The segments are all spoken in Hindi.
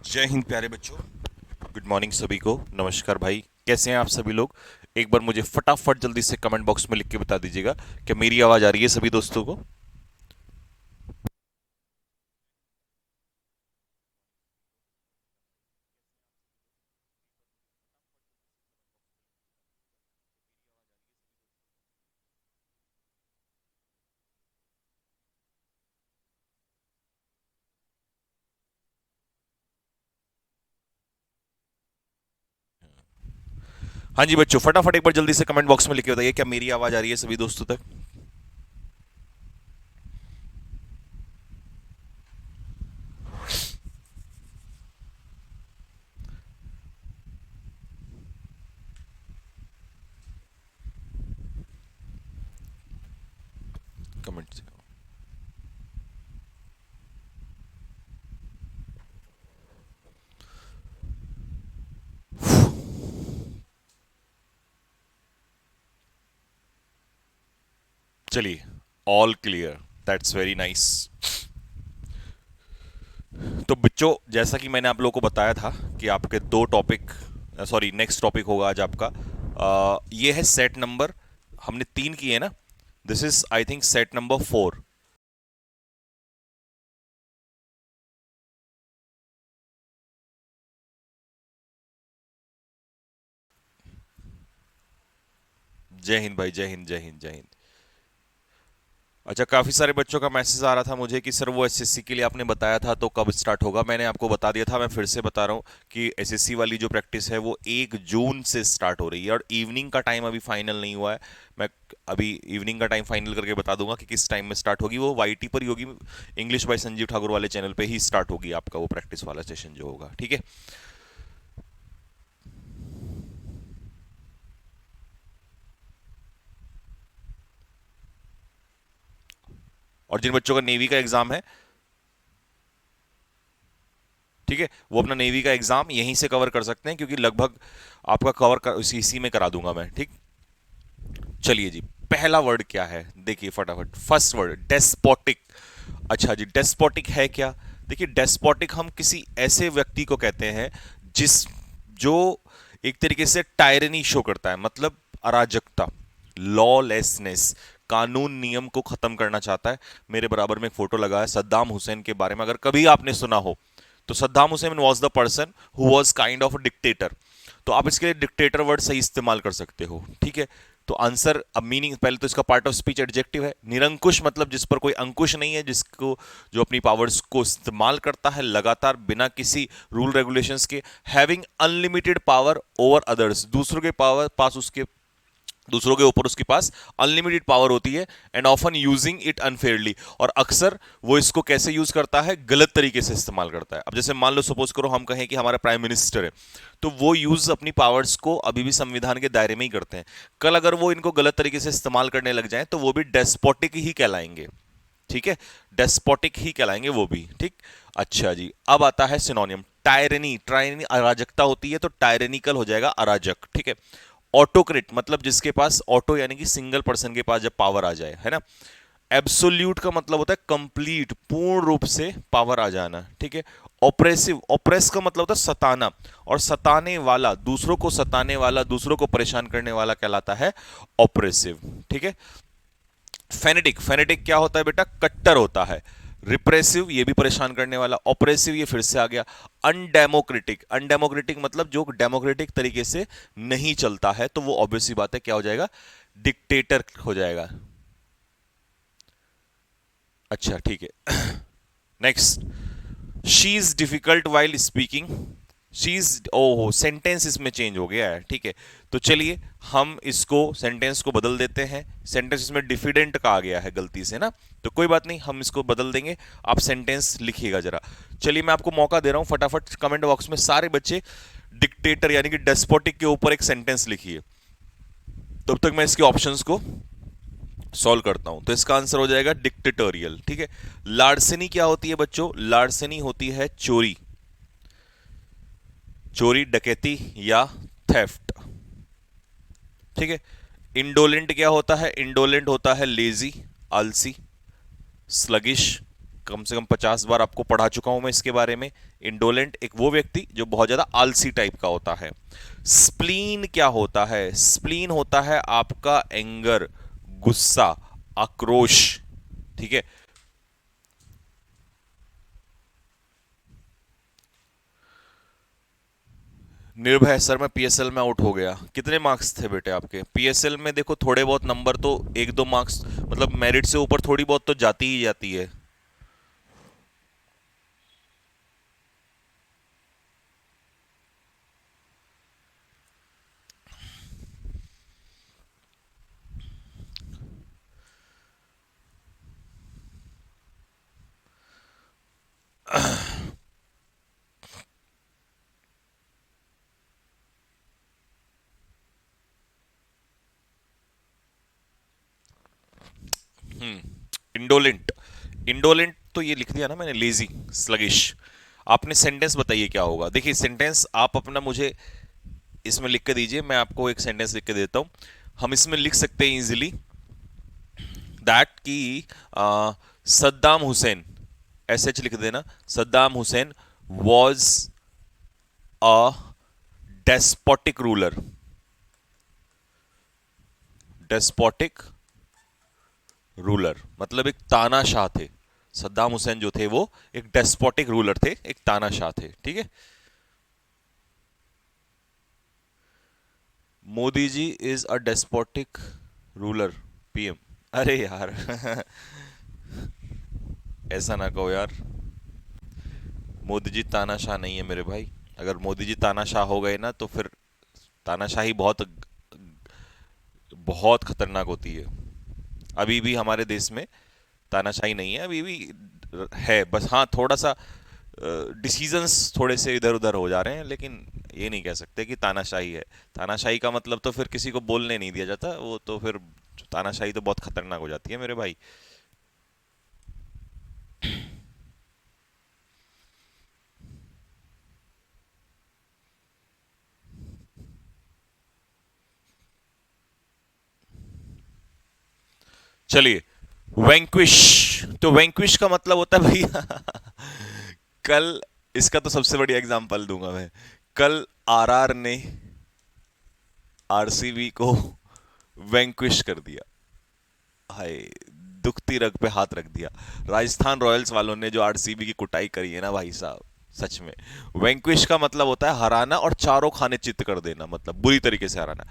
जय हिंद प्यारे बच्चों। गुड मॉर्निंग सभी को। नमस्कार भाई, कैसे हैं आप सभी लोग? एक बार मुझे फटाफट जल्दी से कमेंट बॉक्स में लिख के बता दीजिएगा क्या मेरी आवाज आ रही है सभी दोस्तों को। हाँ जी बच्चों, फटाफट एक बार जल्दी से कमेंट बॉक्स में लिख के बताइए क्या मेरी आवाज आ रही है सभी दोस्तों तक। कमेंट से चलिए, all clear, that's very nice. तो बच्चों, जैसा कि मैंने आप लोगों को बताया था कि आपके दो टॉपिक, सॉरी नेक्स्ट टॉपिक होगा आज आपका। ये है सेट नंबर, हमने तीन किए ना। This is I think set number 4। जय हिंद भाई, जय हिंद, जय हिंद, जय हिंद। अच्छा, काफी सारे बच्चों का मैसेज आ रहा था मुझे कि सर वो एसएससी के लिए आपने बताया था तो कब स्टार्ट होगा। मैंने आपको बता दिया था, मैं फिर से बता रहा हूँ कि एसएससी वाली जो प्रैक्टिस है वो 1 जून से स्टार्ट हो रही है और इवनिंग का टाइम अभी फाइनल नहीं हुआ है। मैं अभी इवनिंग का टाइम फाइनल करके बता दूंगा कि किस टाइम में स्टार्ट होगी। वो वाईटी पर ही होगी, इंग्लिश बाय संजीव ठाकुर वाले चैनल पे ही स्टार्ट होगी आपका वो प्रैक्टिस वाला सेशन जो होगा, ठीक है। और जिन बच्चों का नेवी का एग्जाम है, ठीक है, वो अपना नेवी का एग्जाम यहीं से कवर कर सकते हैं क्योंकि लगभग आपका कवर कर, इसी में करा दूंगा मैं, ठीक। चलिए जी, पहला वर्ड क्या है देखिए फटाफट। First word despotic. अच्छा जी, डेस्पोटिक है क्या? देखिए, डेस्पोटिक हम किसी ऐसे व्यक्ति को कहते हैं जिस जो एक तरीके से टायरनी शो करता है, मतलब अराजकता, लॉलेसनेस, कानून नियम को खत्म करना चाहता है। मेरे बराबर में एक फोटो लगा है सद्दाम हुसैन के बारे में, अगर कभी आपने सुना हो तो Saddam Hussain was the person who was kind of a dictator. तो आप इसके लिए डिक्टेटर वर्ड सही इस्तेमाल कर सकते हो, ठीक है। तो आंसर, अब मीनिंग पहले तो इसका पार्ट ऑफ स्पीच एडजेक्टिव है। निरंकुश मतलब जिस पर कोई अंकुश नहीं है, जिसको जो अपनी पावर्स को इस्तेमाल करता है लगातार बिना किसी रूल रेगुलेशंस के। Having unlimited power over others, दूसरों के पावर पास उसके दूसरों के ऊपर उसके पास अनलिमिटेड पावर होती है। And often using it unfairly, और अक्सर वो इसको कैसे यूज करता है, गलत तरीके से इस्तेमाल करता है। अब जैसे मान लो, सपोज करो हम कहें कि हमारा प्राइम मिनिस्टर है, तो वो यूज अपनी पावर्स को अभी भी संविधान के दायरे में ही करते हैं। कल अगर वो इनको गलत तरीके से इस्तेमाल करने लग जाए तो वो भी डेस्पोटिक ही कहलाएंगे, ठीक है। डेस्पोटिक ही कहलाएंगे वो भी, ठीक। अच्छा जी, अब आता है सिनोनियम। टायरनी, टायरनी अराजकता होती है तो टायरेनिकल हो जाएगा अराजक, ठीक है। ऑटोक्रेट मतलब जिसके पास ऑटो यानी कि सिंगल पर्सन के पास जब पावर आ जाए, है ना। एब्सोल्यूट का मतलब होता है कंप्लीट, पूर्ण रूप से पावर आ जाना, ठीक है। ऑपरेसिव, ऑपरेस का मतलब होता है सताना, और सताने वाला, दूसरों को सताने वाला, दूसरों को परेशान करने वाला कहलाता है ऑपरेसिव, ठीक है। फेनेटिक, फेनेटिक क्या होता है बेटा? कट्टर होता है। रिप्रेसिव ये भी परेशान करने वाला, ऑपरेसिव ये फिर से आ गया। अनडेमोक्रेटिक, अनडेमोक्रेटिक मतलब जो डेमोक्रेटिक तरीके से नहीं चलता है, तो वो ऑब्वियस सी बात है क्या हो जाएगा? डिक्टेटर हो जाएगा। अच्छा ठीक है। Next, she is difficult while speaking. She is, ओहो, सेंटेंस इसमें चेंज हो गया है, ठीक है। तो चलिए हम इसको सेंटेंस को बदल देते हैं। सेंटेंस इसमें डिफिडेंट का आ गया है गलती से ना, तो कोई बात नहीं, हम इसको बदल देंगे। आप सेंटेंस लिखिएगा जरा। चलिए मैं आपको मौका दे रहा हूं, फटाफट कमेंट बॉक्स में सारे बच्चे डिक्टेटर यानी कि डेस्पोटिक के ऊपर एक सेंटेंस लिखिए। तब तक मैं इसके ऑप्शंस को सॉल्व करता हूं। तो इसका आंसर हो जाएगा डिक्टेटोरियल, ठीक है। लार्सनी क्या होती है बच्चों? लार्सनी होती है चोरी, चोरी, डकैती या थेफ्ट, ठीक है। इंडोलेंट क्या होता है? इंडोलेंट होता है लेजी, आलसी, स्लगिश, कम से कम 50 बार आपको पढ़ा चुका हूं मैं इसके बारे में। इंडोलेंट एक वो व्यक्ति जो बहुत ज्यादा आलसी टाइप का होता है। स्प्लीन क्या होता है? स्प्लीन होता है आपका एंगर, गुस्सा, आक्रोश। ठीक है। निर्भय सर, मैं पीएसएल में आउट हो गया। कितने मार्क्स थे बेटे आपके पीएसएल में? देखो थोड़े बहुत नंबर तो, एक दो मार्क्स मतलब मेरिट से ऊपर थोड़ी बहुत तो जाती ही जाती है। इंडोलेंट, इंडोलेंट तो ये लिख दिया ना मैंने, लेजी, स्लगिश। आपने सेंटेंस बताइए क्या होगा। देखिए सेंटेंस आप अपना मुझे इसमें लिख के दीजिए, मैं आपको एक सेंटेंस लिख के देता हूं। हम इसमें लिख सकते हैं इजीली दैट कि सद्दाम हुसैन, एस एच लिख देना, Saddam Hussain was a despotic ruler. Despotic ruler मतलब एक तानाशाह थे। सद्दाम हुसैन जो थे वो एक डेस्पोटिक रूलर थे, एक तानाशाह थे। ठीक है। Modi ji is a despotic ruler, PM. अरे यार ऐसा ना कहो यार, मोदी जी तानाशाह नहीं है मेरे भाई। अगर मोदी जी तानाशाह हो गए ना तो फिर तानाशाही बहुत बहुत खतरनाक होती है। अभी भी हमारे देश में तानाशाही नहीं है, अभी भी है, बस हाँ थोड़ा सा डिसीजंस थोड़े से इधर उधर हो जा रहे हैं, लेकिन ये नहीं कह सकते कि तानाशाही है। तानाशाही का मतलब तो फिर किसी को बोलने नहीं दिया जाता, वो तो फिर तानाशाही तो बहुत खतरनाक हो जाती है मेरे भाई। चलिए, वैंक्विश। तो वैंक्विश का मतलब होता है भैया कल, इसका तो सबसे बड़ी एग्जांपल दूंगा मैं। कल आरआर ने आरसीबी को वैंक्विश कर दिया। हाय, दुखती रग पे हाथ रख दिया। राजस्थान रॉयल्स वालों ने जो आरसीबी की कुटाई करी है ना भाई साहब, सच में। वैंक्विश का मतलब होता है हराना और चारों खाने चित्त कर देना, मतलब बुरी तरीके से हराना।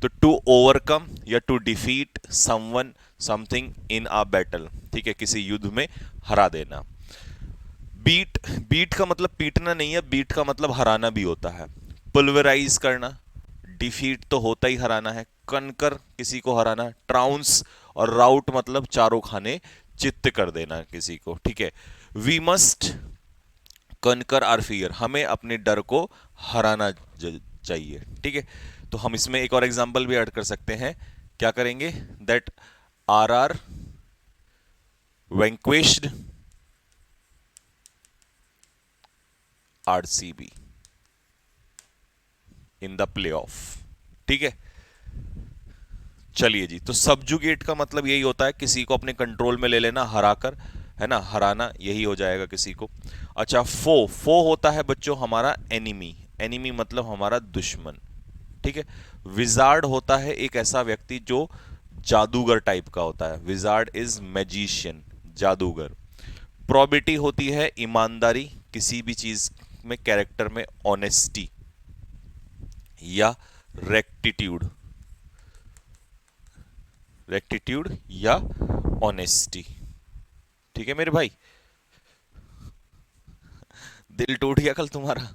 तो टू ओवरकम या to defeat someone something in a battle, ठीक है, किसी युद्ध में हरा देना। बीट, बीट का मतलब पीटना नहीं है, बीट का मतलब हराना भी होता है। पुल्वराइज करना, डिफीट तो होता ही हराना है। कनकर किसी को हराना, ट्राउंस और राउट मतलब चारों खाने चित्त कर देना किसी को। ठीक है। We must conquer our fear, हमें अपने डर को हराना चाहिए। ठीक है। तो हम इसमें एक और एग्जांपल भी ऐड कर सकते हैं। क्या करेंगे? That R R vanquished RCB in the playoff. ठीक है। चलिए जी, तो सबजुगेट का मतलब यही होता है किसी को अपने कंट्रोल में ले लेना, हराकर, है ना, हराना, यही हो जाएगा किसी को। अच्छा, फो, फो होता है बच्चों हमारा एनिमी। एनिमी मतलब हमारा दुश्मन। ठीक है। विजार्ड होता है एक ऐसा व्यक्ति जो जादूगर टाइप का होता है। विजार्ड इज मैजिशियन, जादूगर। प्रोबिटी होती है ईमानदारी, किसी भी चीज में, कैरेक्टर में ऑनेस्टी या रेक्टिट्यूड, रेक्टिट्यूड या ऑनेस्टी। ठीक है मेरे भाई। दिल टूट गया कल तुम्हारा?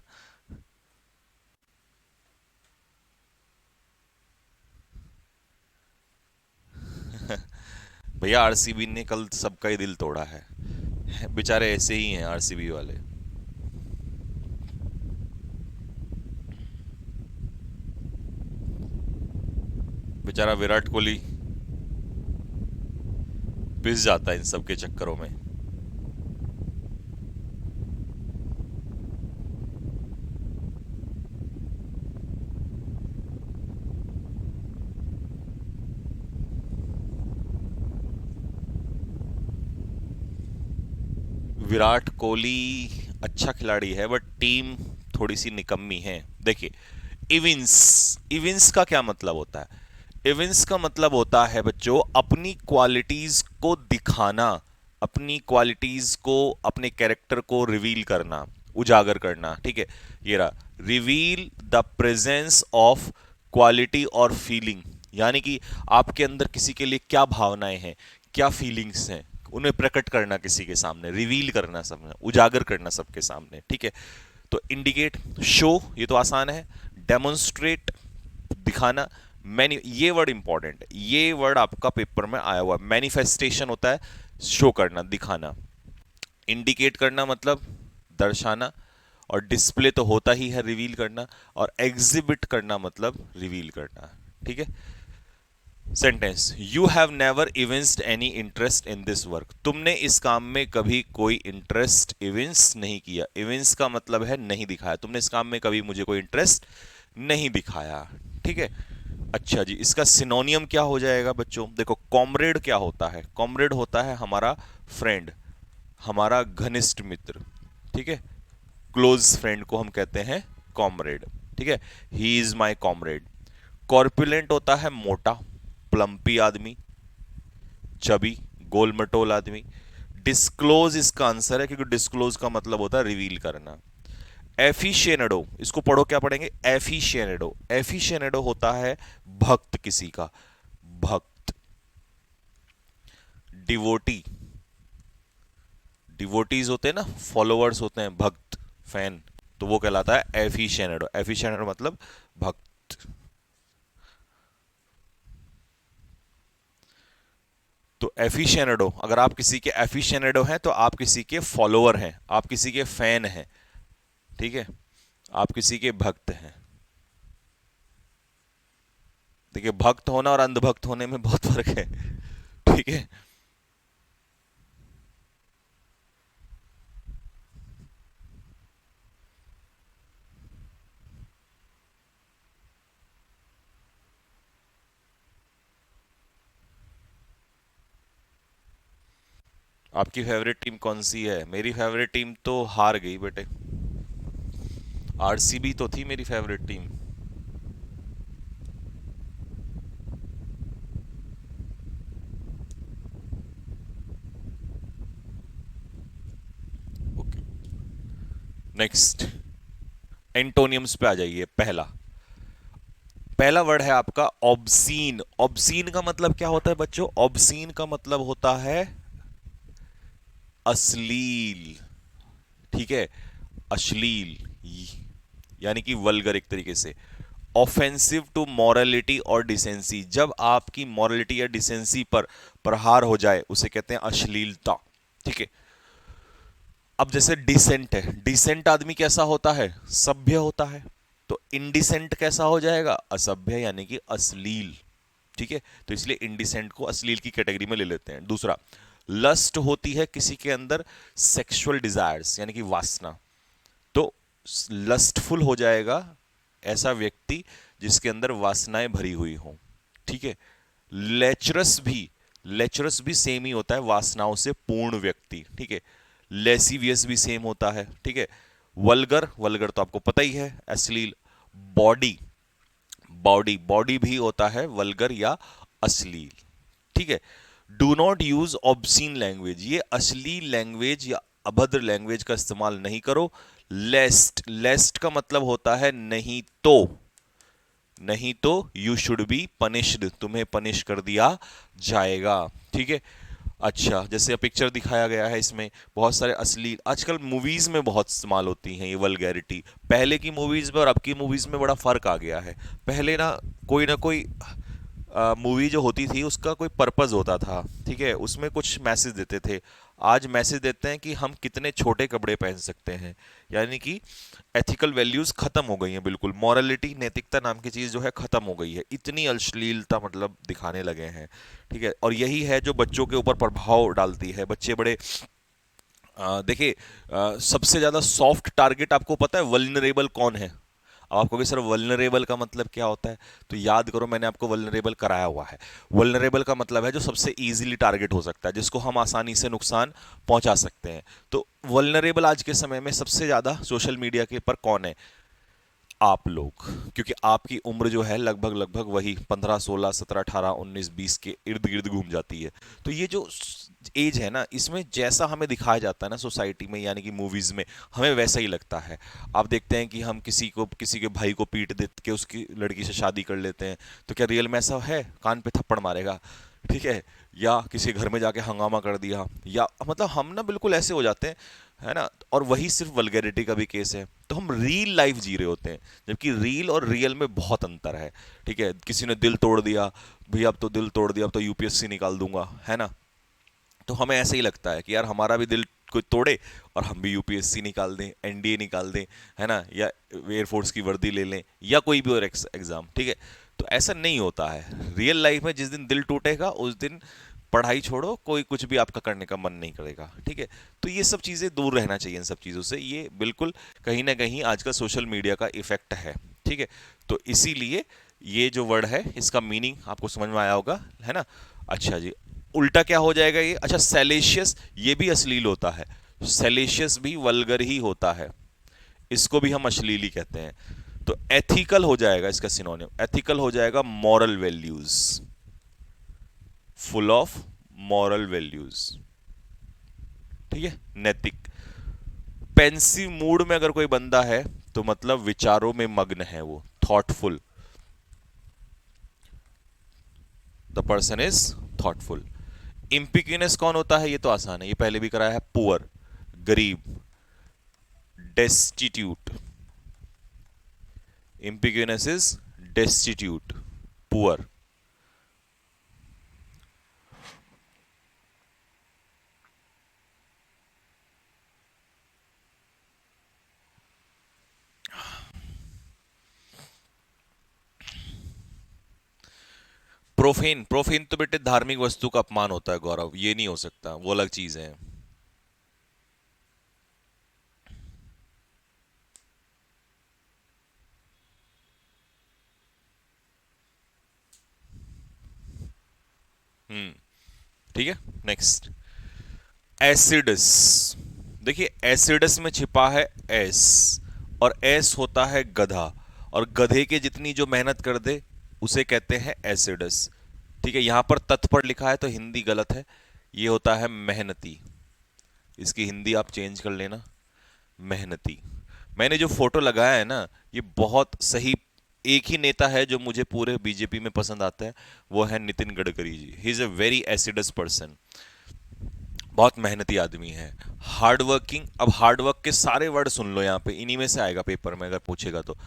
भैया आरसीबी ने कल सबका ही दिल तोड़ा है, बेचारे ऐसे ही हैं आरसीबी वाले। बेचारा विराट कोहली पिस जाता है इन सब के चक्करों में। विराट कोहली अच्छा खिलाड़ी है बट टीम थोड़ी सी निकम्मी है। देखिए, इविंस, इविंस का क्या मतलब होता है? इविंस का मतलब होता है बच्चों अपनी क्वालिटीज को दिखाना, अपनी क्वालिटीज को, अपने कैरेक्टर को रिवील करना, उजागर करना। ठीक है, ये रहा, reveal the presence of quality और फीलिंग, यानी कि आपके अंदर किसी के लिए क्या भावनाएं हैं, क्या फीलिंग्स हैं, उन्हें प्रकट करना, किसी के सामने रिवील करना, सब उजागर करना सबके सामने। ठीक है, तो इंडिकेट, शो, ये तो आसान है। डेमोन्स्ट्रेट, दिखाना। मैनी, ये वर्ड इंपॉर्टेंट है, ये वर्ड आपका पेपर में आया हुआ है। मैनिफेस्टेशन होता है शो करना, दिखाना। इंडिकेट करना मतलब दर्शाना, और डिस्प्ले तो होता ही है रिवील करना, और एग्जिबिट करना मतलब रिवील करना। ठीक है, sentence, you have never evinced any interest in this work, तुमने इस काम में कभी कोई इंटरेस्ट इविंस नहीं किया। इविंस का मतलब है नहीं दिखाया, तुमने इस काम में कभी मुझे कोई इंटरेस्ट नहीं दिखाया। ठीक है, अच्छा जी, इसका सिनोनियम क्या हो जाएगा बच्चों? देखो, कॉमरेड क्या होता है? कॉमरेड होता है हमारा फ्रेंड, हमारा घनिष्ठ मित्र। ठीक है, क्लोज फ्रेंड को हम कहते हैं कॉमरेड। ठीक है, he is my comrade. Corpulent होता है मोटा, प्लम्पी आदमी, चबी, गोल मटोल आदमी। डिस्क्लोज इसका आंसर है, क्योंकि डिस्क्लोज का मतलब होता है रिवील करना। एफिशिएनेडो, इसको पढ़ो, क्या पढ़ेंगे? एफिशिएनेडो, एफिशिएनेडो होता है भक्त किसी का, भक्त। डिवोटी, डिवोटीज होते हैं ना, फॉलोअर्स होते हैं, भक्त, फैन, तो वो कहलाता है एफिशिएनेडो। एफिशिएनेडो मतलब भक्त। तो एफिशिएनेडो, अगर आप किसी के एफिशिएनेडो हैं तो आप किसी के फॉलोअर हैं, आप किसी के फैन हैं। ठीक है, आप किसी के भक्त हैं। देखिए, भक्त होना और अंधभक्त होने में बहुत फर्क है। ठीक है, आपकी फेवरेट टीम कौन सी है? मेरी फेवरेट टीम तो हार गई बेटे, आरसीबी तो थी मेरी फेवरेट टीम। ओके, नेक्स्ट, एंटोनियम्स पे आ जाइए। पहला, पहला वर्ड है आपका ऑब्सीन। ऑब्सीन का मतलब क्या होता है बच्चों? ऑब्सीन का मतलब होता है अश्लील। ठीक है, अश्लील, यानी कि वल्गर एक तरीके से। ऑफेंसिव टू मॉरलिटी और डिसेंसी, जब आपकी मॉरलिटी या डिसेंसी पर प्रहार हो जाए उसे कहते हैं अश्लीलता। ठीक है, अब जैसे डिसेंट है, डिसेंट आदमी कैसा होता है? सभ्य होता है। तो इनडिसेंट कैसा हो जाएगा? असभ्य, यानी कि अश्लील। ठीक है, तो इसलिए इनडिसेंट को अश्लील की कैटेगरी में ले लेते हैं। दूसरा, लस्ट होती है किसी के अंदर सेक्सुअल डिजायर्स, यानी कि वासना, तो लस्टफुल हो जाएगा ऐसा व्यक्ति जिसके अंदर वासनाएं भरी हुई हों। ठीक है, लेचरस भी, लेचरस भी सेम ही होता है, वासनाओं से पूर्ण व्यक्ति। ठीक है, लेसिवियस भी सेम होता है। ठीक है, वल्गर, वल्गर तो आपको पता ही है, अश्लील। बॉडी, बॉडी, बॉडी भी होता है वल्गर या अश्लील। ठीक है, do not use obscene language, ये अश्लील लैंग्वेज या अभद्र लैंग्वेज का इस्तेमाल नहीं करो। लेस्ट, लेस्ट का मतलब होता है नहीं तो, नहीं तो यू शुड बी पनिश्ड, तुम्हें पनिश कर दिया जाएगा। ठीक है, अच्छा, जैसे पिक्चर दिखाया गया है इसमें बहुत सारे अश्लील, आजकल मूवीज में बहुत इस्तेमाल होती हैं ये वल्गैरिटी। पहले की मूवीज में और अब की मूवीज में बड़ा फर्क आ गया है। पहले ना कोई मूवी जो होती थी उसका कोई पर्पस होता था। ठीक है, उसमें कुछ मैसेज देते थे। आज मैसेज देते हैं कि हम कितने छोटे कपड़े पहन सकते हैं, यानी कि एथिकल वैल्यूज खत्म हो गई हैं बिल्कुल। मॉरलिटी, नैतिकता नाम की चीज जो है खत्म हो गई है, इतनी अश्लीलता मतलब दिखाने लगे हैं। ठीक है, और यही है जो बच्चों के ऊपर प्रभाव डालती है। बच्चे बड़े देखिए, सबसे ज्यादा सॉफ्ट टारगेट आपको पता है वल्नरेबल कौन है? अब आप कहोगे सर वल्नरेबल का मतलब क्या होता है, तो याद करो मैंने आपको वल्नरेबल कराया हुआ है। वल्नरेबल का मतलब है जो सबसे इजीली टारगेट हो सकता है, जिसको हम आसानी से नुकसान पहुंचा सकते हैं। तो वल्नरेबल आज के समय में सबसे ज्यादा सोशल मीडिया के पर कौन है? आप लोग, क्योंकि आपकी उम्र जो है लगभग लगभग वही 15 16 17 18 19 20 के इर्द गिर्द घूम जाती है। तो ये जो एज है ना, इसमें जैसा हमें दिखाया जाता है ना सोसाइटी में, यानी कि मूवीज में, हमें वैसा ही लगता है। आप देखते हैं कि हम किसी के भाई को पीट दे के उसकी लड़की से शादी कर लेते हैं, तो क्या रियल में ऐसा है? कान पे थप्पड़ मारेगा, ठीक है, या किसी घर में जाके हंगामा कर दिया, या मतलब हम ना बिल्कुल ऐसे हो जाते हैं, है ना। और वही सिर्फ वल्गैरिटी का भी केस है। तो हम रियल लाइफ जी रहे होते हैं, जबकि रील और रियल में बहुत अंतर है। ठीक है, किसी ने दिल तोड़ दिया, भैया अब तो दिल तोड़ दिया, अब तो यूपीएससी निकाल दूंगा, है ना। तो हमें ऐसे ही लगता है कि यार हमारा भी दिल कोई तोड़े और हम भी यूपीएससी निकाल दें, एनडीए निकाल दें, है ना, या एयरफोर्स की वर्दी ले लें, या कोई भी और एग्जाम, ठीक है। तो ऐसा नहीं होता है रियल लाइफ में। जिस दिन दिल टूटेगा उस दिन पढ़ाई छोड़ो, कोई कुछ भी आपका करने का मन नहीं करेगा, ठीक है। तो ये सब चीज़ें दूर रहना चाहिए इन सब चीज़ों से, ये बिल्कुल कहीं ना कहीं आजकल सोशल मीडिया का इफेक्ट है, ठीक है। तो इसीलिए ये जो वर्ड है इसका मीनिंग आपको समझ में आया होगा, है ना। अच्छा जी, उल्टा क्या हो जाएगा ये? अच्छा, सेलेशियस ये भी अश्लील होता है, सेलेशियस भी वल्गर ही होता है, इसको भी हम अश्लील ही कहते हैं। तो एथिकल हो जाएगा इसका सिनोनिम, एथिकल हो जाएगा moral values, full of moral values, ठीक है, नैतिक। पेंसिव मूड में अगर कोई बंदा है तो मतलब विचारों में मग्न है वो, thoughtful, the person is thoughtful. Impecunious कौन होता है? ये तो आसान है, ये पहले भी कराया है, पुअर, गरीब, destitute. Impecunious is destitute, poor. Profane, profane तो बेटे धार्मिक वस्तु का अपमान होता है गौरव, ये नहीं हो सकता, वो अलग चीज है। हम्म, ठीक है। Next, acidus. देखिए एसिडस में छिपा है एस, और एस होता है गधा, और गधे के जितनी जो मेहनत कर दे उसे कहते हैं एसिडस, ठीक है। यहां पर तत्पर लिखा है तो हिंदी गलत है, ये होता है मेहनती। इसकी हिंदी आप चेंज कर लेना, मेहनती। मैंने जो फोटो लगाया है ना, ये बहुत सही। एक ही नेता है जो मुझे पूरे बीजेपी में पसंद आता है, वो है Nitin Gadkari ji. He is a very assiduous person, बहुत मेहनती आदमी है, हार्ड वर्किंग। अब हार्ड वर्क के सारे वर्ड सुन लो यहाँ पे, इन्हीं में से आएगा पेपर में अगर पूछेगा तो।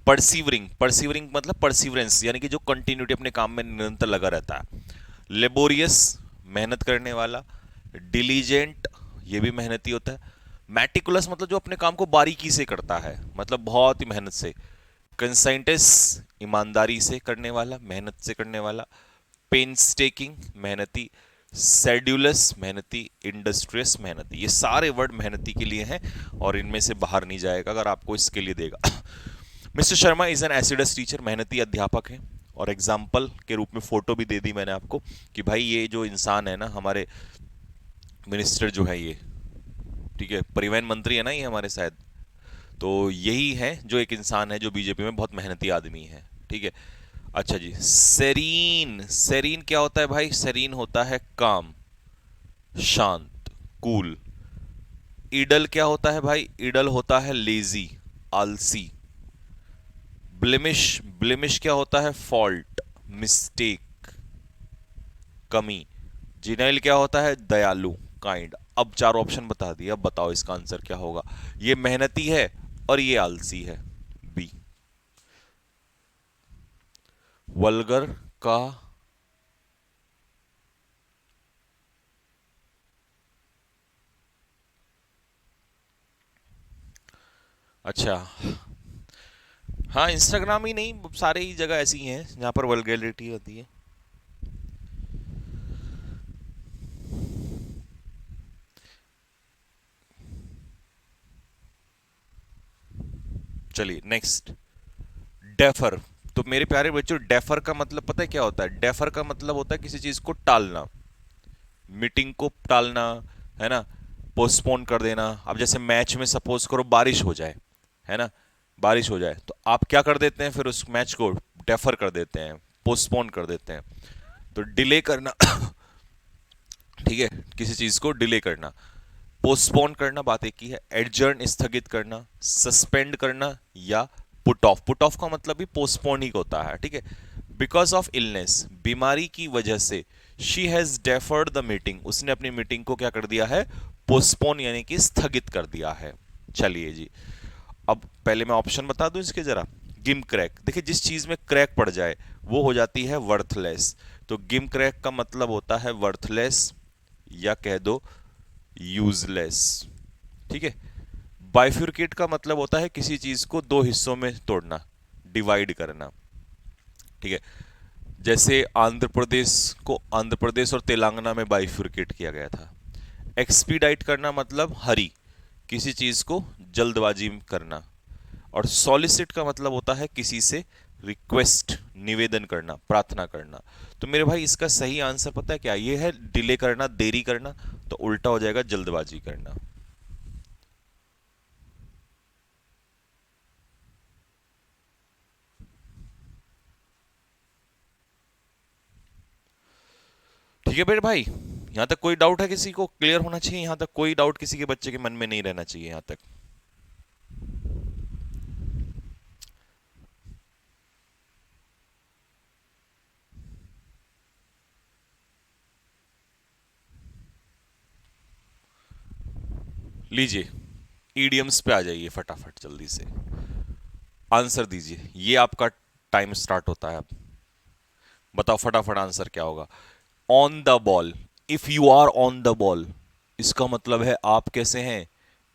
परसिवरिंग, परसिवरिंग मतलब परसिवरेंस, यानी कि जो कंटिन्यूटी अपने काम में निरंतर लगा रहता है। लेबोरियस, मेहनत करने वाला। डिलीजेंट, ये भी मेहनती होता है। मैटिकुलस मतलब जो अपने काम को बारीकी से करता है, मतलब बहुत ही मेहनत से। कंसाइंटिस, ईमानदारी से करने वाला, मेहनत से करने वाला। पेनस्टेकिंग, मेहनती। सेड्यूलस, मेहनती। इंडस्ट्रियस, मेहनती। ये सारे वर्ड मेहनती के लिए हैं, और इनमें से बाहर नहीं जाएगा अगर आपको इसके लिए देगा। Mister Sharma is an acidus teacher, मेहनती अध्यापक है। और एग्जाम्पल के रूप में फोटो भी दे दी मैंने आपको कि भाई ये जो इंसान है ना, हमारे मिनिस्टर जो है ये, ठीक है, परिवहन मंत्री है ना ये हमारे शायद, तो यही है जो एक इंसान है जो बीजेपी में बहुत मेहनती आदमी है, ठीक है। अच्छा जी, सेरीन, सेरीन क्या होता है भाई? सेरीन होता है काम, शांत, कूल। ईडल क्या होता है भाई? ईडल होता है लेजी, आलसी। ब्लेमिश, ब्लेमिश क्या होता है? फॉल्ट, मिस्टेक, कमी। जिनेल क्या होता है? दयालु, काइंड। अब चार ऑप्शन बता दिए, अब बताओ इसका आंसर क्या होगा? ये मेहनती है और ये आलसी है, बी। वल्गर का, अच्छा, हाँ इंस्टाग्राम ही नहीं, सारे ही जगह ऐसी हैं जहाँ पर वल्गैरिटी होती है। चलिए नेक्स्ट, डेफर। तो मेरे प्यारे बच्चों, डेफर का मतलब पता है क्या होता है? डेफर का मतलब होता है किसी चीज को टालना, मीटिंग को टालना, है ना, पोस्टपोन कर देना। अब जैसे मैच में सपोज करो बारिश हो जाए, है ना, बारिश हो जाए, तो आप क्या कर देते हैं? फिर उस मैच को डेफर कर देते हैं, पोस्टपोन कर देते हैं। तो डिले करना ठीक है, किसी चीज को डिले करना। पोस्टपोन करना बात एक ही है, एडजर्न स्थगित करना, सस्पेंड करना, या पुट ऑफ। पुट ऑफ का मतलब भी पोस्टपोन ही होता है, ठीक है। बिकॉज ऑफ इलनेस, बीमारी की वजह से, she has deferred the meeting, उसने अपनी मीटिंग को क्या कर दिया है? पोस्टपोन यानी कि स्थगित कर दिया है। चलिए जी, अब पहले मैं ऑप्शन बता दूं इसके जरा। गिम क्रैक, देखिए जिस चीज में क्रैक पड़ जाए वो हो जाती है वर्थलेस। तो गिम क्रैक का मतलब होता है वर्थलेस, या कह दो यूजलेस, ठीक है। बाइफ्यूरकेट का मतलब होता है किसी चीज को दो हिस्सों में तोड़ना, डिवाइड करना, ठीक है। जैसे आंध्र प्रदेश को आंध्र प्रदेश और तेलंगाना में बाइफ्यूरकेट किया गया था। एक्सपीडाइट करना मतलब हरी, किसी चीज को जल्दबाजी में करना। और सॉलिसिट का मतलब होता है किसी से रिक्वेस्ट, निवेदन करना, प्रार्थना करना। तो मेरे भाई इसका सही आंसर पता है क्या? ये है डिले करना, देरी करना। तो उल्टा हो जाएगा जल्दबाजी करना। ठीक है मेरे भाई, यहां तक कोई डाउट है किसी को? क्लियर होना चाहिए, यहां तक कोई डाउट किसी के बच्चे के मन में नहीं रहना चाहिए यहां तक। लीजिए, ईडियम्स पे आ जाइए फटाफट जल्दी से, आंसर दीजिए। ये आपका टाइम स्टार्ट होता है अब। बताओ फटाफट आंसर क्या होगा? On the ball, if you are on the ball, इसका मतलब है आप कैसे हैं?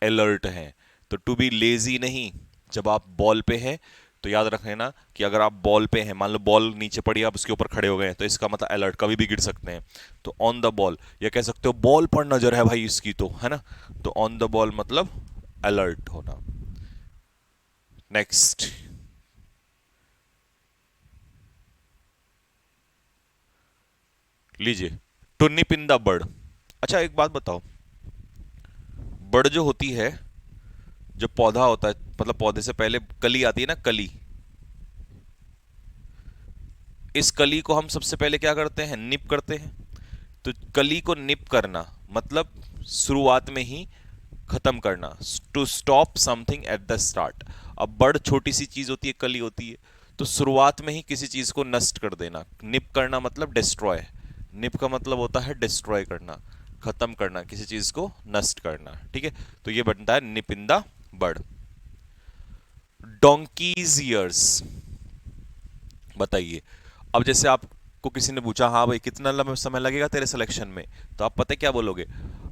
अलर्ट हैं। तो टू बी लेजी नहीं, जब आप बॉल पे हैं तो याद रखना ना कि अगर आप बॉल पे हैं, मान लो बॉल नीचे पड़ी, आप उसके ऊपर खड़े हो गए हैं, तो इसका मतलब अलर्ट, कभी भी गिर सकते हैं। तो ऑन द बॉल, या कह सकते हो बॉल पर नजर है भाई इसकी, तो है ना। तो ऑन द बॉल मतलब अलर्ट होना। नेक्स्ट। लीजिए, to nip in the bird. अच्छा एक बात बताओ, बर्ड जो होती है, जो पौधा होता है, मतलब पौधे से पहले कली आती है ना, कली, इस कली को हम सबसे पहले क्या करते हैं? निप करते हैं। तो कली को निप करना मतलब शुरुआत में ही खत्म करना, to stop something at the start. अब बर्ड छोटी सी चीज होती है, कली होती है, तो शुरुआत में ही किसी चीज को नष्ट कर देना। निप करना मतलब डिस्ट्रॉय, निप का मतलब होता है डिस्ट्रॉय करना, खत्म करना, किसी चीज को नष्ट करना, ठीक है। तो ये बनता है nip in the bird. Donkey's years, बताइए। अब जैसे आपको किसी ने पूछा, हाँ भाई कितना लंबा समय लगेगा तेरे सिलेक्शन में, तो आप पता है क्या बोलोगे?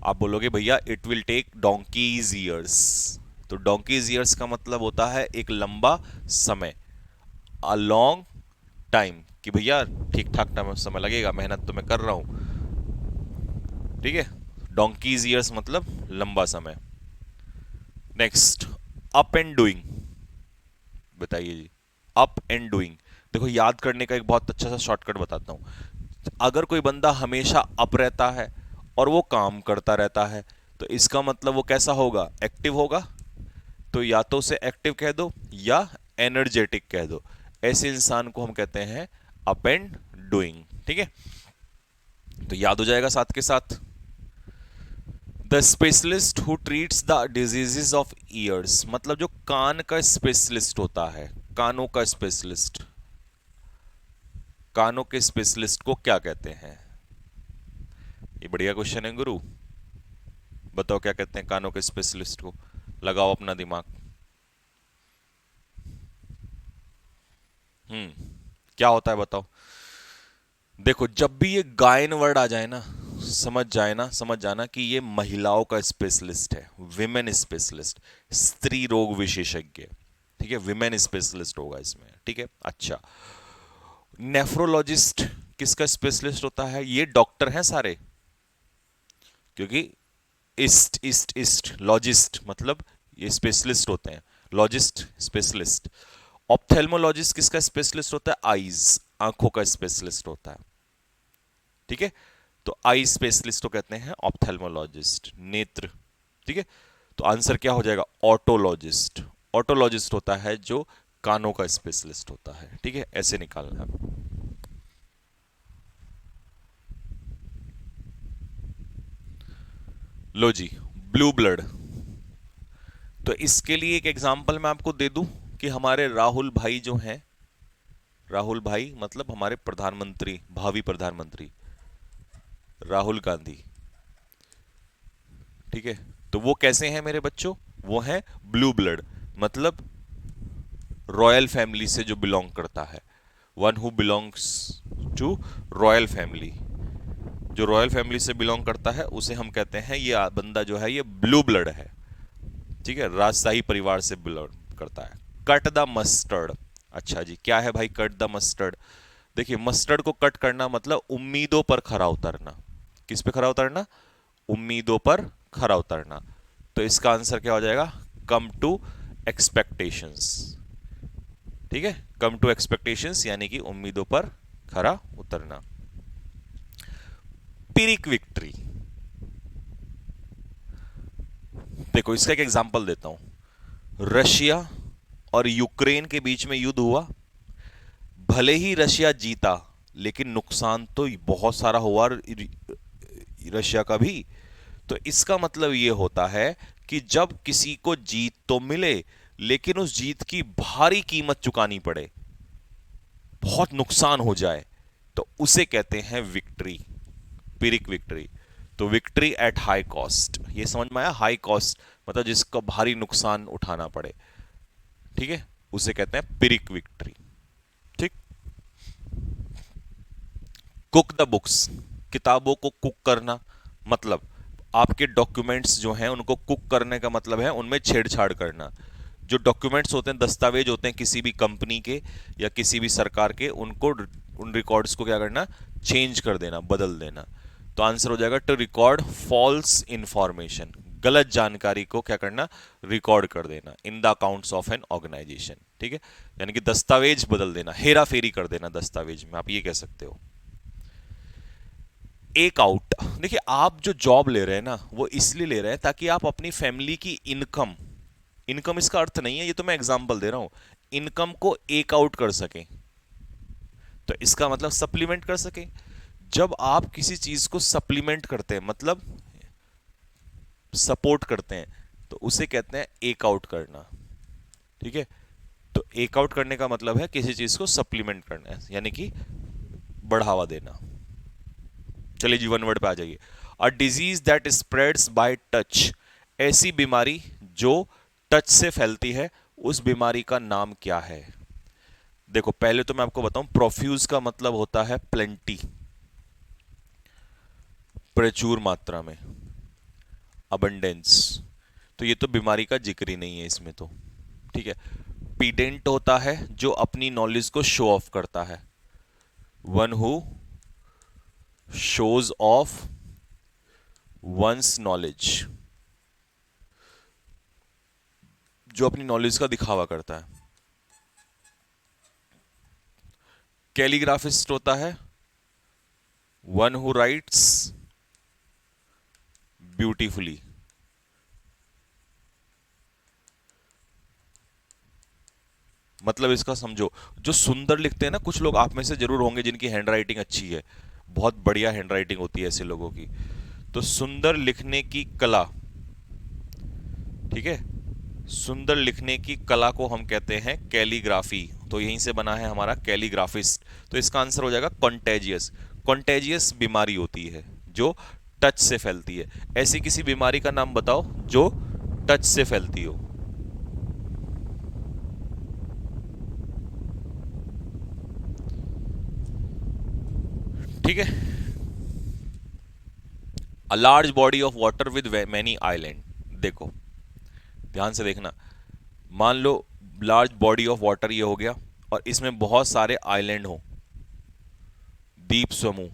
आप बोलोगे भैया it will take donkey's years. तो डोंकीज ईयर्स का मतलब होता है एक लंबा समय, अ लॉन्ग टाइम, कि भैया ठीक ठाक समय लगेगा, मेहनत तो मैं कर रहा हूं, ठीक है। डोंकीज ईयर्स मतलब लंबा समय। नेक्स्ट, अप एंड डूइंग, बताइए जी। अप एंड डूइंग, देखो याद करने का एक बहुत अच्छा सा शॉर्टकट बताता हूं। अगर कोई बंदा हमेशा अप रहता है और वो काम करता रहता है, तो इसका मतलब वो कैसा होगा? एक्टिव होगा। तो या तो उसे एक्टिव कह दो या एनर्जेटिक कह दो। ऐसे इंसान को हम कहते हैं अप एंड डूइंग, ठीक है। तो याद हो जाएगा साथ के साथ। The specialist who treats the diseases of years, मतलब जो कान का स्पेशलिस्ट होता है, कानों का स्पेशलिस्ट, कानों के स्पेशलिस्ट को क्या कहते हैं? ये बढ़िया क्वेश्चन है गुरु, बताओ क्या कहते हैं कानों के स्पेशलिस्ट को? लगाओ अपना दिमाग। क्या होता है बताओ? देखो जब भी ये गायन वर्ड आ जाए ना, समझ जाना कि ये महिलाओं का स्पेशलिस्ट है, विमेन स्पेशलिस्ट, स्त्री रोग विशेषज्ञ, ठीक है, विमेन स्पेशलिस्ट होगा इसमें, ठीक है। अच्छा, नेफ्रोलॉजिस्ट किसका स्पेशलिस्ट होता है? ये डॉक्टर हैं सारे, क्योंकि इस्ट लॉजिस्ट मतलब ये स्पेशलिस्ट होते हैं, लॉजिस्ट स्पेशलिस्ट। ऑप्थेल्मोलॉजिस्ट किसका स्पेशलिस्ट होता है? आईज, आंखों का स्पेशलिस्ट होता है। ठीक है, तो आई स्पेशलिस्ट को कहते हैं ऑप्थेल्मोलॉजिस्ट, नेत्र। ठीक है, तो आंसर क्या हो जाएगा? ऑटोलॉजिस्ट। ऑटोलॉजिस्ट होता है जो कानों का स्पेशलिस्ट होता है। ठीक है, ऐसे निकालना है। लो जी, ब्लू ब्लड। तो इसके लिए एक एग्जांपल मैं आपको दे दूं कि हमारे राहुल भाई जो हैं, राहुल भाई मतलब हमारे प्रधानमंत्री, भावी प्रधानमंत्री राहुल गांधी। ठीक है, तो वो कैसे हैं मेरे बच्चों? वो हैं ब्लू ब्लड, मतलब रॉयल फैमिली से जो बिलोंग करता है, one who belongs to royal family. जो रॉयल फैमिली से बिलोंग करता है उसे हम कहते हैं ये बंदा जो है ये ब्लू ब्लड है। ठीक है, राजशाही परिवार से बिलोंग करता है। Cut the mustard. अच्छा जी, क्या है भाई कट द मस्टर्ड? देखिए, मस्टर्ड को कट करना मतलब उम्मीदों पर खरा उतरना। किस पे खरा उतरना? उम्मीदों पर खरा उतरना। तो इसका आंसर क्या हो जाएगा? Come to expectations. ठीक है, कम टू एक्सपेक्टेशंस यानी कि उम्मीदों पर खरा उतरना। Pyrrhic victory. देखो, इसका एक एग्जांपल देता हूं। रशिया और यूक्रेन के बीच में युद्ध हुआ। भले ही रशिया जीता, लेकिन नुकसान तो बहुत सारा हुआ रशिया का भी। तो इसका मतलब यह होता है कि जब किसी को जीत तो मिले, लेकिन उस जीत की भारी कीमत चुकानी पड़े, बहुत नुकसान हो जाए, तो उसे कहते हैं विक्ट्री, पिरिक विक्ट्री। तो विक्ट्री एट हाई कॉस्ट, ये समझ में आया? हाई कॉस्ट मतलब जिसका भारी नुकसान उठाना पड़े। ठीक है, उसे कहते हैं पिरिक विक्ट्री। ठीक। कुक द बुक्स, किताबों को कुक करना, मतलब आपके डॉक्यूमेंट्स जो हैं उनको कुक करने का मतलब है उनमें छेड़छाड़ करना। जो डॉक्यूमेंट्स होते हैं, दस्तावेज होते हैं किसी भी कंपनी के या किसी भी सरकार के, उनको, उन रिकॉर्ड्स को क्या करना? चेंज कर देना, बदल देना। तो आंसर हो जाएगा टू रिकॉर्ड फॉल्स इंफॉर्मेशन, गलत जानकारी को क्या करना? रिकॉर्ड कर देना in the accounts of an organisation. ठीक है, यानी कि दस्तावेज बदल देना, हेरा फेरी कर देना दस्तावेज में, आप ये कह सकते हो। एक आउट। देखिए, आप जो जॉब ले रहे हैं ना, वो इसलिए ले रहे हैं ताकि आप अपनी फैमिली की इनकम, इनकम इसका अर्थ नहीं है, ये तो मैं एग्जांपल दे रहा हूं, इनकम को एक आउट कर सकें। तो इसका मतलब सप्लीमेंट कर सकें। जब आप किसी चीज को सप्लीमेंट करते हैं, मतलब सपोर्ट करते हैं, तो उसे कहते हैं एक आउट करना। ठीक है, तो एक आउट करने का मतलब है किसी चीज को सप्लीमेंट करना है, यानी कि बढ़ावा देना। चलिए जी, वन वर्ड पे आ जाइए। A disease that spreads by touch, ऐसी बीमारी जो टच से फैलती है, उस बीमारी का नाम क्या है? देखो, पहले तो मैं आपको बताऊं, प्रोफ्यूज का मतलब होता है प्लेंटी, प्रचुर मात्रा में, अबंडेंस। तो ये तो बीमारी का जिक्र ही नहीं है इसमें तो। ठीक है, पीडेंट होता है जो अपनी नॉलेज को शो ऑफ करता है, one who shows off one's knowledge, जो अपनी नॉलेज का दिखावा करता है। कैलीग्राफिस्ट होता है वन हु राइट्स ब्यूटीफुली। मतलब इसका समझो, जो सुंदर लिखते हैं ना, कुछ लोग आप में से जरूर होंगे जिनकी हैंडराइटिंग अच्छी है, बहुत बढ़िया हैंडराइटिंग होती है ऐसे लोगों की। तो सुंदर लिखने की कला, ठीक है, सुंदर लिखने की कला को हम कहते हैं कैलीग्राफी। तो यहीं से बना है हमारा कैलीग्राफिस्ट। तो इसका आंसर हो जाएगा कॉन्टेजियस। कॉन्टेजियस बीमारी होती है जो टच से फैलती है। ऐसी किसी बीमारी का नाम बताओ जो टच से फैलती हो। ठीक है, a large body of water with many island. देखो, ध्यान से देखना, मान लो लार्ज बॉडी ऑफ वाटर ये हो गया, और इसमें बहुत सारे आइलैंड हो, द्वीप समूह,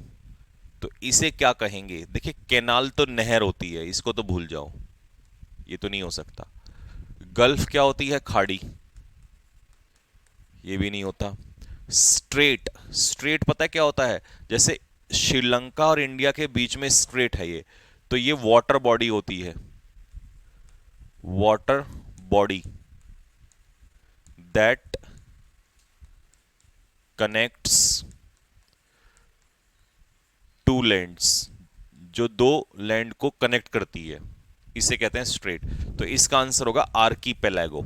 तो इसे क्या कहेंगे? देखिए, कैनाल तो नहर होती है, इसको तो भूल जाओ, ये तो नहीं हो सकता। गल्फ क्या होती है? खाड़ी। ये भी नहीं होता। स्ट्रेट, स्ट्रेट पता है क्या होता है? जैसे श्रीलंका और इंडिया के बीच में स्ट्रेट है ये, तो ये वाटर बॉडी होती है, water body that connects to lands, जो दो लैंड को कनेक्ट करती है, इसे कहते हैं स्ट्रेट। तो इसका आंसर होगा आर्कीपेलागो।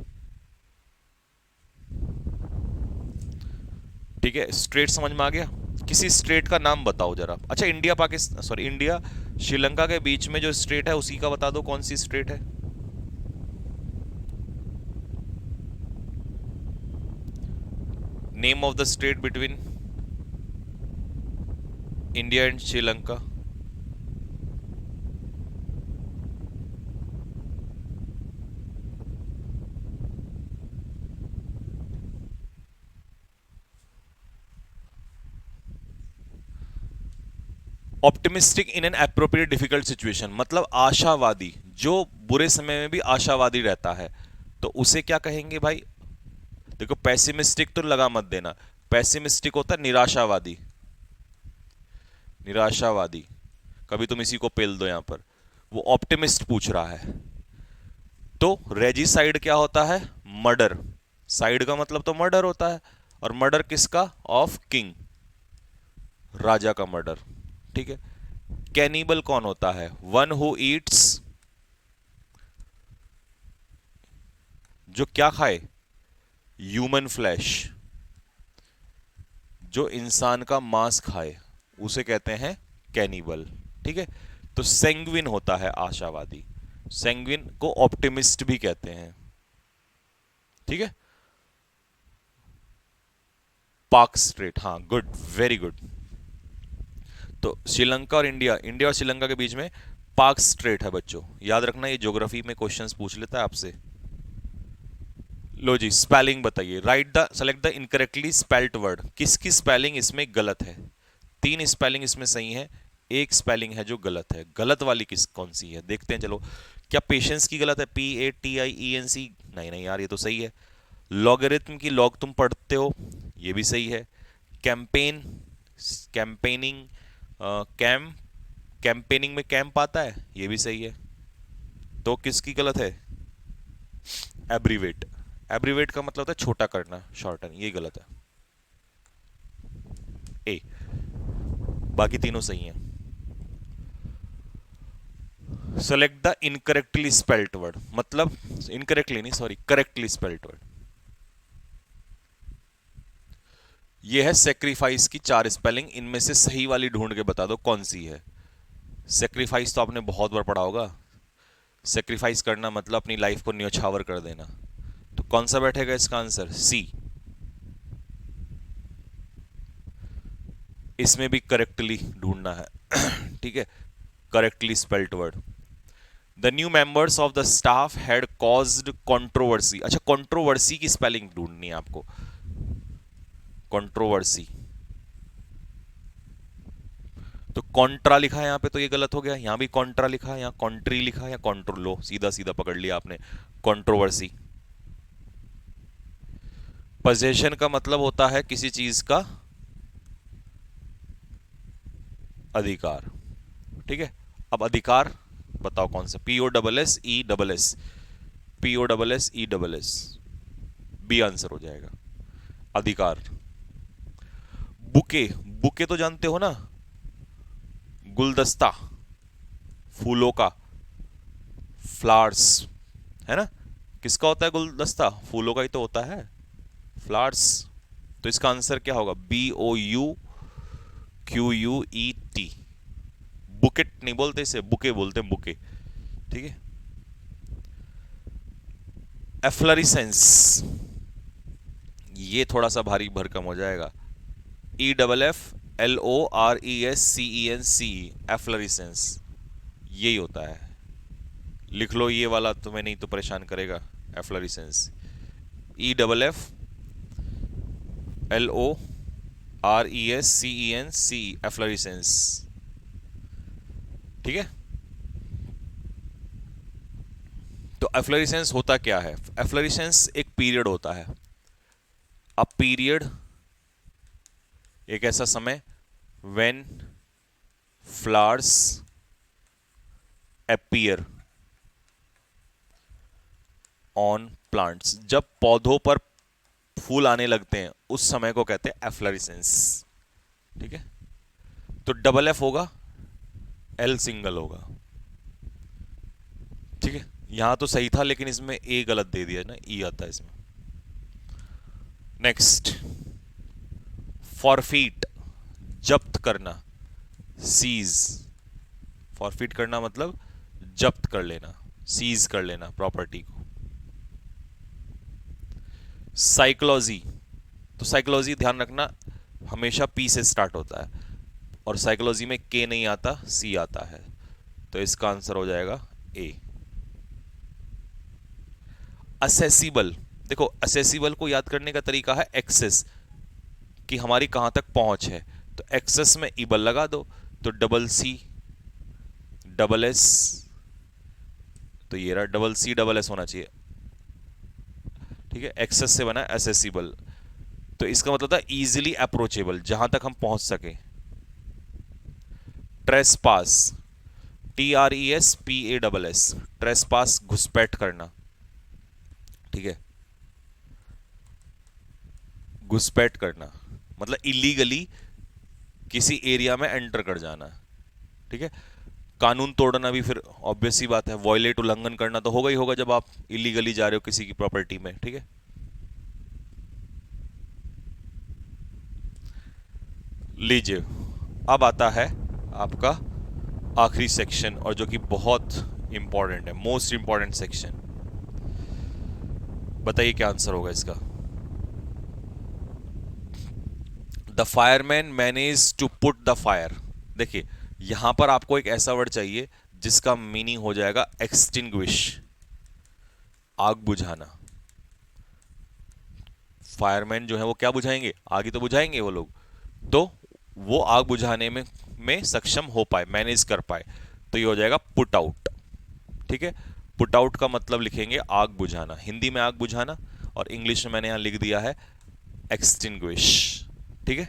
ठीक है, स्ट्रेट समझ में आ गया। किसी स्ट्रेट का नाम बताओ जरा। अच्छा, India Pakistan, sorry, India Sri Lanka के बीच में जो स्ट्रेट है उसी का बता दो, कौन सी स्ट्रेट है? Name of the straight between India and Sri Lanka. Optimistic in an appropriate difficult situation, मतलब आशावादी, जो बुरे समय में भी आशावादी रहता है, तो उसे क्या कहेंगे भाई? देखो, पैसिमिस्टिक तो लगा मत देना, पैसिमिस्टिक होता है निराशावादी, निराशावादी। कभी तुम इसी को पेल दो यहां पर। वो ऑप्टिमिस्ट पूछ रहा है। तो रेजिसाइड क्या होता है? मर्डर। साइड का मतलब तो मर्डर होता है, और मर्डर किसका? ऑफ किंग, राजा का मर्डर। ठीक है। कैनिबल कौन होता है? वन हु ईट्स, जो क्या खाए? ह्यूमन फ्लैश, जो इंसान का मांस खाए, उसे कहते हैं कैनिबल। ठीक है। तो सेंग्विन होता है आशावादी, सेंग्विन को ऑप्टिमिस्ट भी कहते हैं। ठीक है। पार्क स्ट्रेट, हाँ, गुड, वेरी गुड। तो श्रीलंका और इंडिया, इंडिया और श्रीलंका के बीच में पार्क स्ट्रेट है बच्चों, याद रखना, ये ज्योग्राफी में क्वेश्चंस पूछ लेता है आपसे। लो जी, स्पेलिंग बताइए। Right the, select the incorrectly spelled word. किसकी स्पेलिंग इसमें गलत है? तीन स्पेलिंग इसमें सही है, एक स्पेलिंग है जो गलत है। गलत वाली किस, कौन सी है देखते हैं, चलो। क्या पेशेंस की गलत है? PATIENC, नहीं नहीं यार, ये तो सही है। लॉगरिथम की लॉग तुम पढ़ते हो, ये भी सही है। कैंपेन, कैंपेनिंग, कैम, कैंपेनिंग में कैंप आता है, ये भी सही है। तो किसकी गलत है? एब्रीवेट, एब्रीवेट का मतलब होता है छोटा करना, शॉर्टन, ये गलत है। ए, बाकी तीनों सही हैं। Select the incorrectly spelled word, मतलब इनकरेक्टली नहीं, सॉरी, करेक्टली स्पेल्ड वर्ड। ये है सेक्रीफाइस की चार स्पेलिंग, इनमें से सही वाली ढूंढ के बता दो कौन सी है। सेक्रीफाइस तो आपने बहुत बार पढ़ा होगा। सेक्रीफाइस करना मतलब अपनी लाइफ को न्योछावर कर देना। तो कौन सा बैठेगा इसका आंसर? सी। इसमें भी करेक्टली ढूंढना है। ठीक है, correctly spelled word. The new members of the staff had caused controversy. अच्छा, कंट्रोवर्सी की स्पेलिंग ढूंढनी है आपको। कंट्रोवर्सी, तो कॉन्ट्रा लिखा है यहां पे, तो ये गलत हो गया। यहां भी कॉन्ट्रा लिखा है, यहां कॉन्ट्री लिखा है, या कॉन्ट्रो, लो सीधा सीधा पकड़ लिया आपने, कंट्रोवर्सी। पोजेशन का मतलब होता है किसी चीज का अधिकार। ठीक है। अब अधिकार बताओ कौन सा? POSSESS, POSSESS, बी आंसर हो जाएगा, अधिकार। बुके, बुके तो जानते हो ना, गुलदस्ता, फूलों का, फ्लावर्स, है ना? किसका होता है गुलदस्ता? फूलों का ही तो होता है, फ्लावर्स। तो इसका आंसर क्या होगा? BOUQUET। बुकेट नहीं बोलते इसे, बुके बोलते हैं, बुके। ठीक है। एफ्लरिसेंस, ये थोड़ा सा भारी भरकम हो जाएगा। EFFLORESCENCE, एफ्लरिसेंस, यही होता है। लिख लो ये वाला, तुम्हें नहीं तो परेशान करेगा। एफ्लरिसेंस, EFFLORESCENCE, एफ्लरिसेंस। ठीक है। तो एफ्लरिसेंस होता क्या है? एफ्लरिसेंस एक पीरियड होता है, अ पीरियड, एक ऐसा समय, when flowers appear on plants, जब पौधों पर फूल आने लगते हैं उस समय को कहते हैं एफ्लोरेसेंस। ठीक है, तो डबल एफ होगा, एल सिंगल होगा। ठीक है, यहां तो सही था लेकिन इसमें ए गलत दे दिया ना, ई आता है इसमें। नेक्स्ट, फॉरफीट, जब्त करना, सीज। फॉरफीट करना मतलब जब्त कर लेना, सीज कर लेना प्रॉपर्टी को। साइकोलॉजी, तो साइकोलॉजी ध्यान रखना हमेशा पी से स्टार्ट होता है और साइकोलॉजी में के नहीं आता, सी आता है, तो इसका आंसर हो जाएगा ए। असेसिबल, देखो असेसिबल को याद करने का तरीका है एक्सेस, कि हमारी कहां तक पहुंच है, तो एक्सेस में इबल लगा दो, तो डबल सी डबल एस, तो ये रहा डबल सी डबल एस होना चाहिए। ठीक है, एक्सेस से बना एसेसिबल, तो इसका मतलब था इजीली अप्रोचेबल, जहां तक हम पहुंच सके। ट्रेसपास, TRESPASS, ट्रेसपास घुसपैठ करना। ठीक है, घुसपैठ करना मतलब इलीगली किसी एरिया में एंटर कर जाना। ठीक है, कानून तोड़ना भी फिर ऑब्वियस सी बात है, वॉयलेट उल्लंघन करना तो होगा ही होगा जब आप इलीगली जा रहे हो किसी की प्रॉपर्टी में। ठीक है, लीजिए अब आता है आपका आखिरी सेक्शन, और जो कि बहुत इंपॉर्टेंट है, मोस्ट इंपॉर्टेंट सेक्शन। बताइए क्या आंसर होगा इसका। The fireman manage to put the fire. देखिए यहां पर आपको एक ऐसा वर्ड चाहिए जिसका मीनिंग हो जाएगा एक्सटिंग्विश, आग बुझाना। फायरमैन जो है वो क्या बुझाएंगे, आग ही तो बुझाएंगे वो लोग, तो वो आग बुझाने में सक्षम हो पाए, मैनेज कर पाए, तो ये हो जाएगा पुट आउट। ठीक है, पुट आउट का मतलब लिखेंगे आग बुझाना, हिंदी में आग बुझाना, और इंग्लिश में मैंने यहां लिख दिया है एक्सटिंग्विश। ठीक है,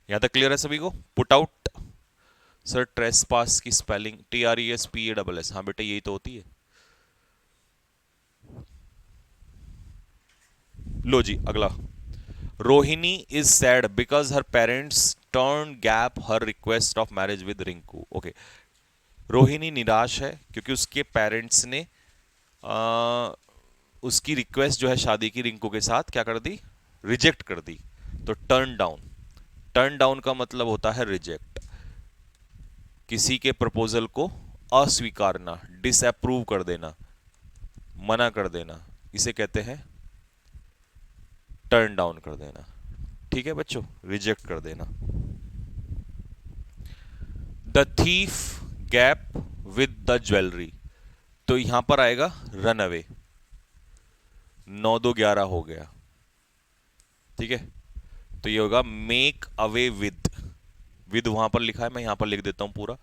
यहां तक क्लियर है सभी को। पुट आउट, सर ट्रेस पास की स्पेलिंग TRESPASS, हाँ बेटा यही तो होती है। लो जी अगला, Rohini is sad because her parents turn gap her request of marriage with Rinku. Okay, Rohini निराश है क्योंकि उसके पेरेंट्स ने आ, उसकी रिक्वेस्ट जो है शादी की रिंकू के साथ क्या कर दी, रिजेक्ट कर दी। तो टर्न डाउन, टर्न डाउन का मतलब होता है रिजेक्ट, किसी के प्रपोजल को अस्वीकारना, डिसअप्रूव कर देना, मना कर देना, इसे कहते हैं टर्न डाउन कर देना। ठीक है बच्चों, रिजेक्ट कर देना। The thief gap with the jewellery, तो यहां पर आएगा रन अवे, 9 2 11 हो गया। ठीक है, तो ये होगा मेक अवे विद वहां पर लिखा है, मैं यहां पर लिख देता हूं पूरा।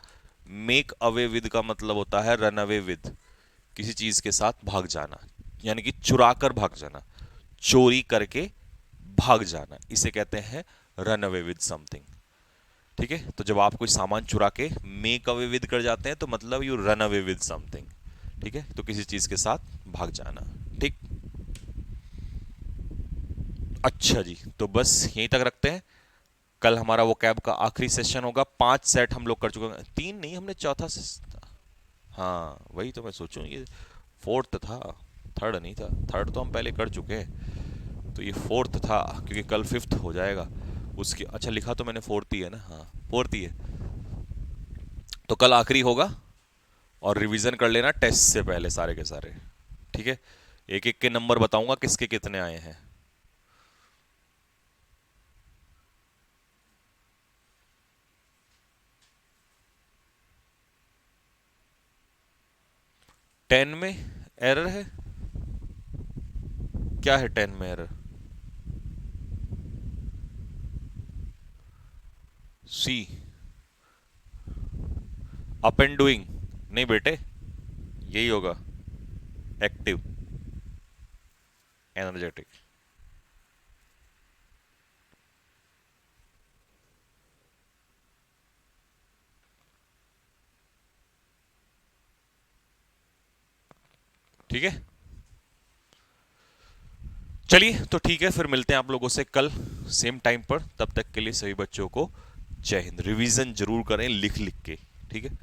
मेक अवे विद का मतलब होता है रन अवे विद, किसी चीज के साथ भाग जाना, यानी कि चुरा कर भाग जाना, चोरी करके भाग जाना, इसे कहते हैं रन अवे विद समथिंग। ठीक है, तो जब आप कोई सामान चुरा के मेक अवे विद कर जाते हैं तो मतलब you run away with something. ठीक है, तो किसी चीज के साथ भाग जाना। ठीक, अच्छा जी, तो बस यहीं तक रखते हैं। कल हमारा वो कैब का आखिरी सेशन होगा, 5 सेट हम लोग कर चुके हैं, 3 नहीं, हमने चौथा से, हाँ वही तो मैं सोचूं, ये फोर्थ था, थर्ड नहीं था, थर्ड तो हम पहले कर चुके हैं, तो ये फोर्थ था क्योंकि कल फिफ्थ हो जाएगा उसकी। अच्छा लिखा तो मैंने फोर्थ ही है ना, हाँ फोर्थ ही है, तो कल आखिरी होगा, और रिवीजन कर लेना टेस्ट से पहले सारे के सारे। ठीक है, एक एक के नंबर बताऊंगा किसके कितने आए हैं। 10 में एरर है, क्या है 10 में error, see, up and doing नहीं बेटे, यही होगा, एक्टिव, एनर्जेटिक। ठीक है, चलिए तो ठीक है, फिर मिलते हैं आप लोगों से कल सेम टाइम पर। तब तक के लिए सभी बच्चों को जय हिंद। रिवीजन जरूर करें लिख लिख के, ठीक है।